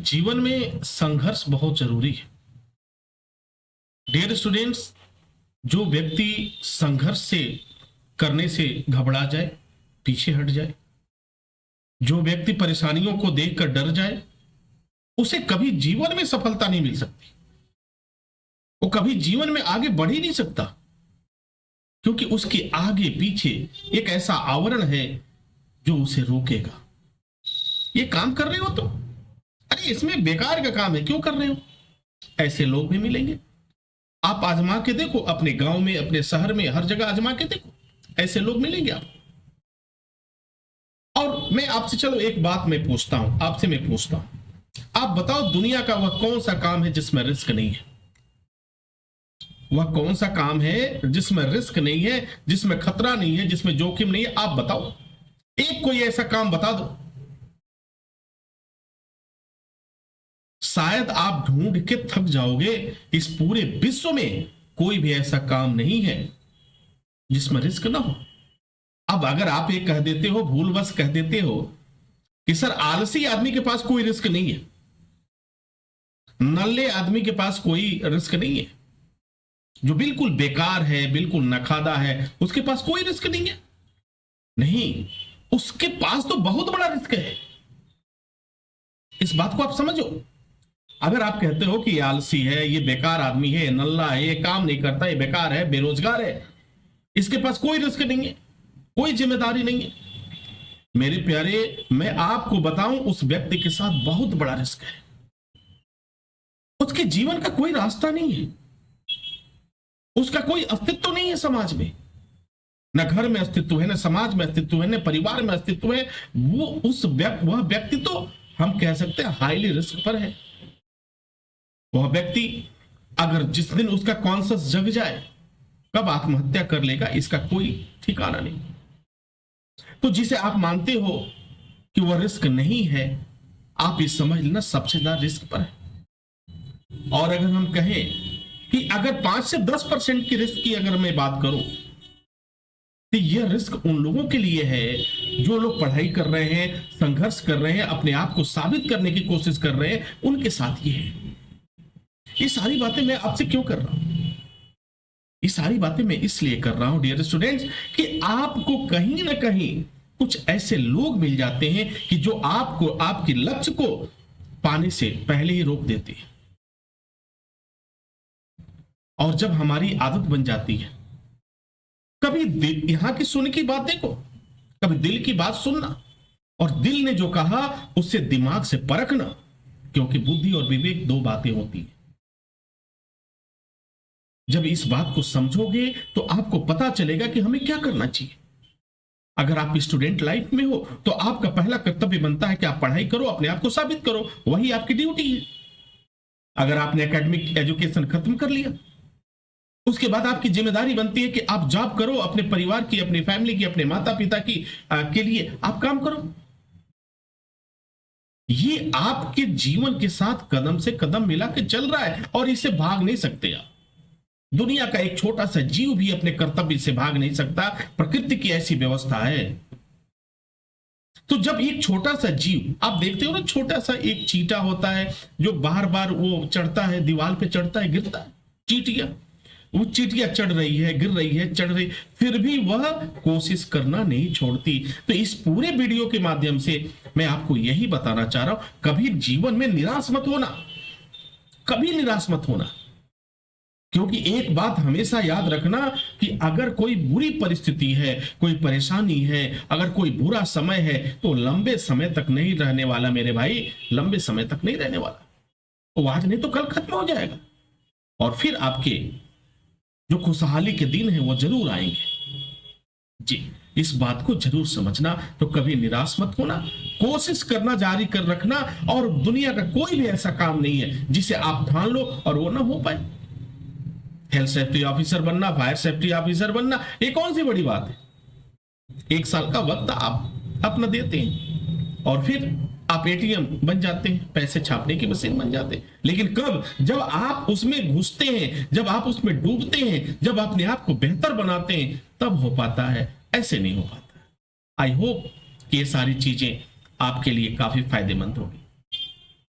जीवन में संघर्ष बहुत जरूरी है। डियर स्टूडेंट्स, जो व्यक्ति संघर्ष से करने से घबरा जाए, पीछे हट जाए, जो व्यक्ति परेशानियों को देखकर डर जाए, उसे कभी जीवन में सफलता नहीं मिल सकती। वो कभी जीवन में आगे बढ़ ही नहीं सकता, क्योंकि उसके आगे पीछे एक ऐसा आवरण है जो उसे रोकेगा। ये काम कर रहे हो तो अरे इसमें बेकार का काम है, क्यों कर रहे हो? ऐसे लोग भी मिलेंगे। आप आजमा के देखो, अपने गांव में, अपने शहर में, हर जगह आजमा के देखो, ऐसे लोग मिलेंगे आप। और मैं आपसे, चलो एक बात मैं पूछता हूं, आपसे मैं पूछता हूं, आप बताओ दुनिया का वह कौन सा काम है जिसमें रिस्क नहीं है? वह कौन सा काम है जिसमें रिस्क नहीं है, जिसमें खतरा नहीं है, जिसमें जोखिम नहीं है? आप बताओ, एक कोई ऐसा काम बता दो। शायद आप ढूंढ के थक जाओगे। इस पूरे विश्व में कोई भी ऐसा काम नहीं है जिसमें रिस्क ना हो। अब अगर आप ये कह देते हो, भूलवश कह देते हो कि सर आलसी आदमी के पास कोई रिस्क नहीं है, नल्ले आदमी के पास कोई रिस्क नहीं है, जो बिल्कुल बेकार है, बिल्कुल नखादा है, उसके पास कोई रिस्क नहीं है, नहीं, उसके पास तो बहुत बड़ा रिस्क है। इस बात को आप समझो। अगर आप कहते हो कि ये आलसी है, ये बेकार आदमी है, नल्ला है, ये काम नहीं करता, ये बेकार है, बेरोजगार है, इसके पास कोई रिस्क नहीं है, कोई जिम्मेदारी नहीं है, मेरे प्यारे, मैं आपको बताऊं, उस व्यक्ति के साथ बहुत बड़ा रिस्क है। उसके जीवन का कोई रास्ता नहीं है, उसका कोई अस्तित्व नहीं है समाज में, न घर में अस्तित्व है, न समाज में अस्तित्व है, न परिवार में अस्तित्व है। वह व्यक्ति तो हम कह सकते हैं हाईली रिस्क पर है। वह व्यक्ति अगर जिस दिन उसका कॉन्शियस जग जाए, कब आत्महत्या कर लेगा इसका कोई ठिकाना नहीं। तो जिसे आप मानते हो कि वह रिस्क नहीं है, आप ये समझ लेना सबसे ज्यादा रिस्क पर है। और अगर हम कहें कि अगर 5 से 10% की रिस्क की अगर मैं बात करूं, तो यह रिस्क उन लोगों के लिए है जो लोग पढ़ाई कर रहे हैं, संघर्ष कर रहे हैं, अपने आप को साबित करने की कोशिश कर रहे हैं, उनके साथ ये है। ये सारी बातें मैं आपसे क्यों कर रहा हूं? ये सारी बातें मैं इसलिए कर रहा हूं डियर स्टूडेंट्स, कि आपको कहीं ना कहीं कुछ ऐसे लोग मिल जाते हैं कि जो आपको, आपके लक्ष्य को पाने से पहले ही रोक देते हैं। और जब हमारी आदत बन जाती है, कभी यहां की सुन की बातें को, कभी दिल की बात सुनना, और दिल ने जो कहा उससे दिमाग से परखना, क्योंकि बुद्धि और विवेक दो बातें होती हैं। जब इस बात को समझोगे तो आपको पता चलेगा कि हमें क्या करना चाहिए। अगर आप स्टूडेंट लाइफ में हो तो आपका पहला कर्तव्य बनता है कि आप पढ़ाई करो, अपने आप को साबित करो, वही आपकी ड्यूटी है। अगर आपने एकेडमिक एजुकेशन खत्म कर लिया, उसके बाद आपकी जिम्मेदारी बनती है कि आप जॉब करो, अपने परिवार की, अपनी फैमिली की, अपने माता पिता की के लिए आप काम करो। ये आपके जीवन के साथ कदम से कदम मिला के चल रहा है और इससे भाग नहीं सकते आप। दुनिया का एक छोटा सा जीव भी अपने कर्तव्य से भाग नहीं सकता, प्रकृति की ऐसी व्यवस्था है। तो जब एक छोटा सा जीव, आप देखते हो ना, छोटा सा एक चींटा होता है जो बार बार वो चढ़ता है, दीवार पे चढ़ता है, गिरता है, चींटियां, वो चींटियां चढ़ रही है, गिर रही है, चढ़ रही, फिर भी वह कोशिश करना नहीं छोड़ती। तो इस पूरे वीडियो के माध्यम से मैं आपको यही बताना चाह रहा हूं, कभी जीवन में निराश मत होना, कभी निराश मत होना। क्योंकि एक बात हमेशा याद रखना कि अगर कोई बुरी परिस्थिति है, कोई परेशानी है, अगर कोई बुरा समय है, तो लंबे समय तक नहीं रहने वाला मेरे भाई, लंबे समय तक नहीं रहने वाला। तो आज नहीं तो कल खत्म हो जाएगा, और फिर आपके जो खुशहाली के दिन है वो जरूर आएंगे। जी, इस बात को जरूर समझना। तो कभी निराश मत होना, कोशिश करना जारी कर रखना, और दुनिया का कोई भी ऐसा काम नहीं है जिसे आप ठान लो और वो ना हो पाए। हेल्थ सेफ्टी ऑफिसर बनना, फायर सेफ्टी ऑफिसर बनना, ये कौन सी बड़ी बात है? 1 साल का वक्त आप अपना देते हैं और फिर आप एटीएम बन जाते हैं, पैसे छापने की मशीन बन जाते हैं। लेकिन कब? जब आप उसमें घुसते हैं, जब आप उसमें डूबते हैं, जब अपने आप को बेहतर बनाते हैं, तब हो पाता है, ऐसे नहीं हो पाता। आई होप कि ये सारी चीजें आपके लिए काफी फायदेमंद होगी।